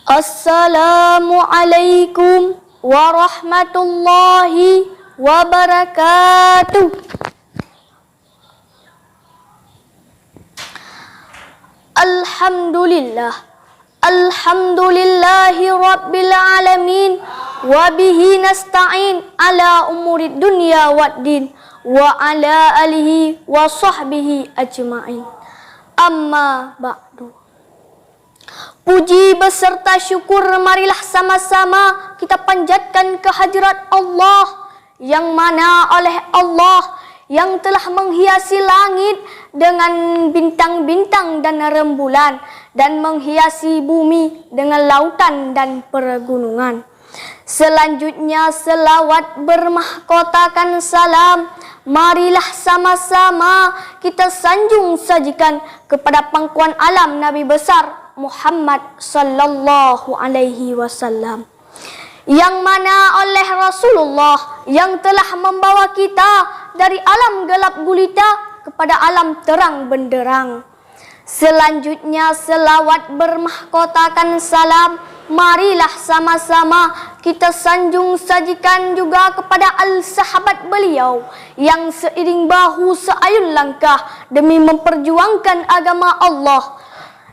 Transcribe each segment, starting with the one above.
Assalamualaikum warahmatullahi wabarakatuh. Alhamdulillahi rabbil alamin, wa bihi nasta'in ala umurid dunya waddin, wa ala alihi wa sahbihi ajma'in. Amma ba'du. Puji beserta syukur marilah sama-sama kita panjatkan kehadirat Allah, yang mana oleh Allah yang telah menghiasi langit dengan bintang-bintang dan rembulan, dan menghiasi bumi dengan lautan dan pergunungan. Selanjutnya selawat bermahkotakan salam marilah sama-sama kita sanjung sajikan kepada pangkuan alam Nabi besar Muhammad sallallahu alaihi wasallam, yang mana oleh Rasulullah yang telah membawa kita dari alam gelap gulita kepada alam terang benderang. Selanjutnya selawat bermahkotakan salam marilah sama-sama kita sanjung sajikan juga kepada al-sahabat beliau yang seiring bahu seayun langkah demi memperjuangkan agama Allah,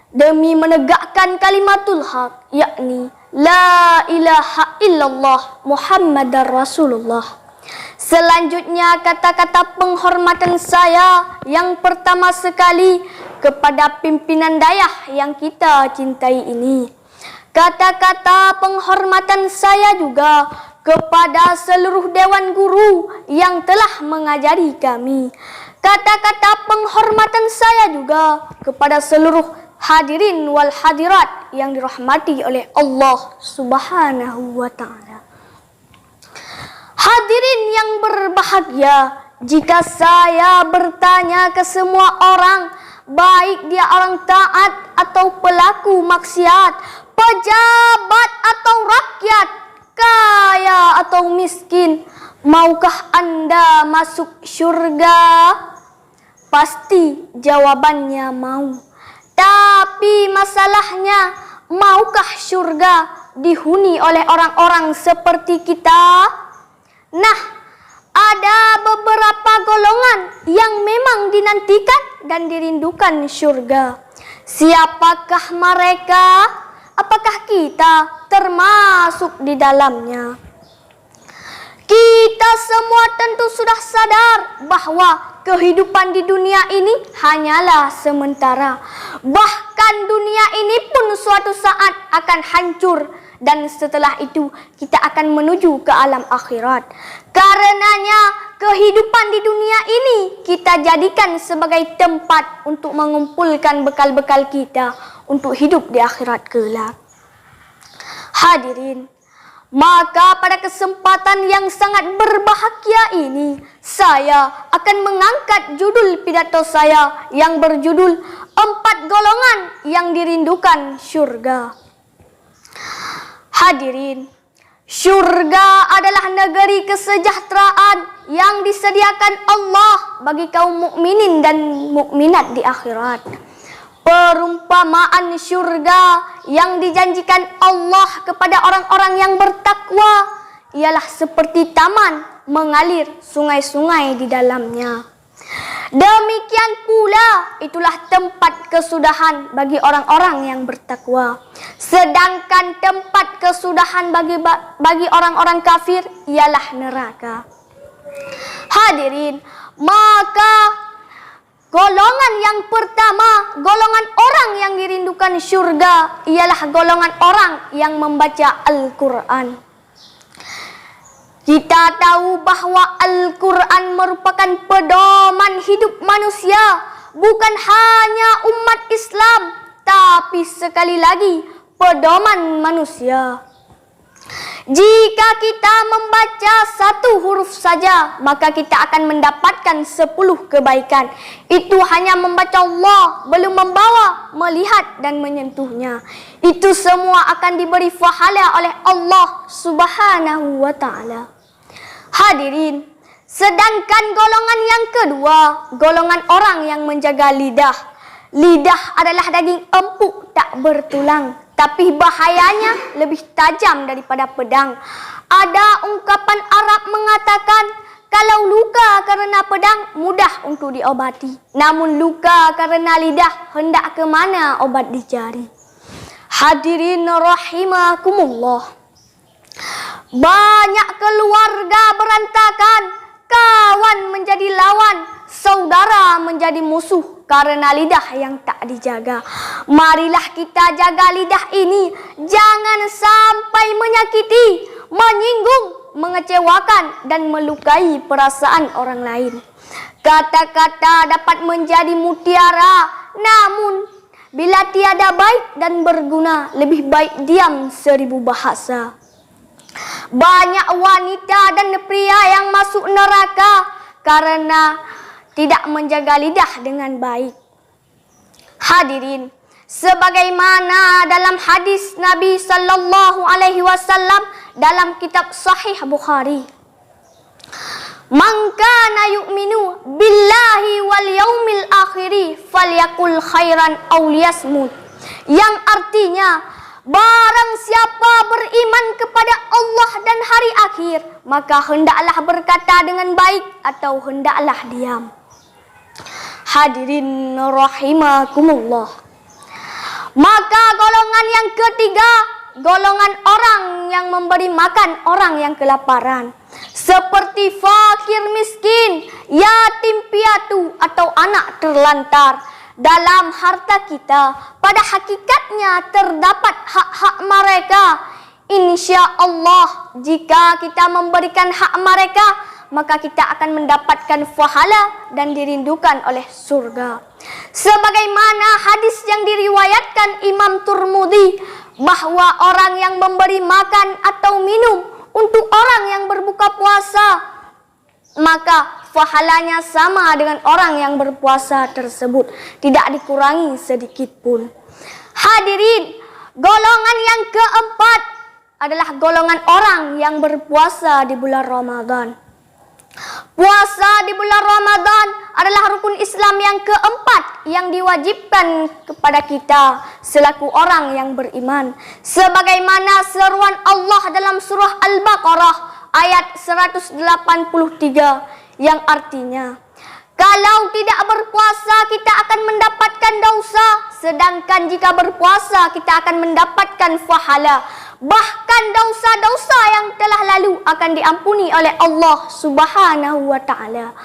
demi menegakkan kalimatul haq, yakni la ilaha illallah Muhammadar Rasulullah. Selanjutnya kata-kata penghormatan saya yang pertama sekali kepada pimpinan dayah yang kita cintai ini. Kata-kata penghormatan saya juga kepada seluruh dewan guru yang telah mengajari kami. Kata-kata penghormatan saya juga kepada seluruh hadirin wal hadirat yang dirahmati oleh Allah Subhanahu wa ta'ala. Hadirin yang berbahagia, jika saya bertanya ke semua orang, baik dia orang taat atau pelaku maksiat, pejabat atau rakyat, kaya atau miskin, maukah Anda masuk syurga? Pasti jawabannya mau. Tapi masalahnya, maukah syurga dihuni oleh orang-orang seperti kita? Nah, ada beberapa golongan yang memang dinantikan dan dirindukan syurga. Siapakah mereka? Apakah kita termasuk di dalamnya? Kita semua tentu sudah sadar bahwa kehidupan di dunia ini hanyalah sementara. Bahkan dunia ini pun suatu saat akan hancur, dan setelah itu kita akan menuju ke alam akhirat. Karenanya kehidupan di dunia ini kita jadikan sebagai tempat untuk mengumpulkan bekal-bekal kita untuk hidup di akhirat kelak. Hadirin, maka pada kesempatan yang sangat berbahagia ini, saya akan mengangkat judul pidato saya yang berjudul 4 golongan yang dirindukan syurga. Hadirin, syurga adalah negeri kesejahteraan yang disediakan Allah bagi kaum mukminin dan mukminat di akhirat. Perumpamaan syurga yang dijanjikan Allah kepada orang-orang yang bertakwa ialah seperti taman mengalir sungai-sungai di dalamnya. Demikian pula itulah tempat kesudahan bagi orang-orang yang bertakwa. Sedangkan tempat kesudahan bagi orang-orang kafir ialah neraka. Hadirin, maka golongan yang pertama, golongan orang yang dirindukan syurga ialah golongan orang yang membaca Al-Quran. Kita tahu bahwa Al-Quran merupakan pedoman hidup manusia, bukan hanya umat Islam, tapi sekali lagi pedoman manusia. Jika kita membaca 1 huruf saja, maka kita akan mendapatkan 10 kebaikan. Itu hanya membaca Allah, belum membawa, melihat dan menyentuhnya. Itu semua akan diberi pahala oleh Allah Subhanahu wa ta'ala. Hadirin, sedangkan golongan yang kedua, golongan orang yang menjaga lidah. Lidah adalah daging empuk tak bertulang, tapi bahayanya lebih tajam daripada pedang. Ada ungkapan Arab mengatakan, kalau luka karena pedang mudah untuk diobati, namun luka karena lidah hendak ke mana obat dicari. Hadirin rahimakumullah. Banyak keluarga berantakan, kawan menjadi lawan, saudara menjadi musuh karena lidah yang tak dijaga. Marilah kita jaga lidah ini, jangan sampai menyakiti, menyinggung, mengecewakan dan melukai perasaan orang lain. Kata-kata dapat menjadi mutiara, namun bila tiada baik dan berguna, lebih baik diam 1000 bahasa. Banyak wanita dan pria yang masuk neraka karena tidak menjaga lidah dengan baik. Hadirin, sebagaimana dalam hadis Nabi sallallahu alaihi wasallam dalam kitab Sahih Bukhari, "Man kana yu'minu billahi wal yaumil akhiri falyakul khairan aw liyasmut." Yang artinya, barang siapa beriman kepada Allah dan hari akhir, maka hendaklah berkata dengan baik atau hendaklah diam. Hadirin rahimakumullah. Maka golongan yang ketiga, golongan orang yang memberi makan orang yang kelaparan, seperti fakir miskin, yatim piatu atau anak terlantar. Dalam harta kita, pada hakikatnya terdapat hak-hak mereka. Insya Allah, jika kita memberikan hak mereka, maka kita akan mendapatkan pahala dan dirindukan oleh surga. Sebagaimana hadis yang diriwayatkan Imam Turmudi, bahwa orang yang memberi makan atau minum untuk orang yang berbuka puasa, maka pahalanya sama dengan orang yang berpuasa tersebut, tidak dikurangi sedikit pun. Hadirin, golongan yang keempat adalah golongan orang yang berpuasa di bulan Ramadan. Puasa di bulan Ramadan adalah rukun Islam yang keempat yang diwajibkan kepada kita selaku orang yang beriman. Sebagaimana seruan Allah dalam surah Al-Baqarah ayat 183 yang artinya, kalau tidak berpuasa kita akan mendapatkan dosa, sedangkan jika berpuasa kita akan mendapatkan pahala. Bahkan dosa-dosa yang telah lalu akan diampuni oleh Allah Subhanahu wa ta'ala.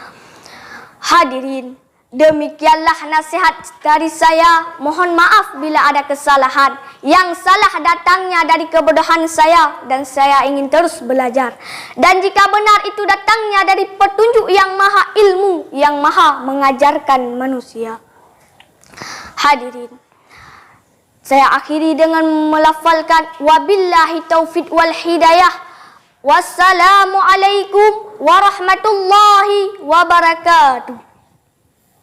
Hadirin, demikianlah nasihat dari saya. Mohon maaf bila ada kesalahan. Yang salah datangnya dari kebodohan saya, dan saya ingin terus belajar. Dan jika benar itu datangnya dari petunjuk yang maha ilmu, yang maha mengajarkan manusia. Hadirin, saya akhiri dengan melafalkan wabillahi taufiq wal hidayah. Wassalamualaikum warahmatullahi wabarakatuh.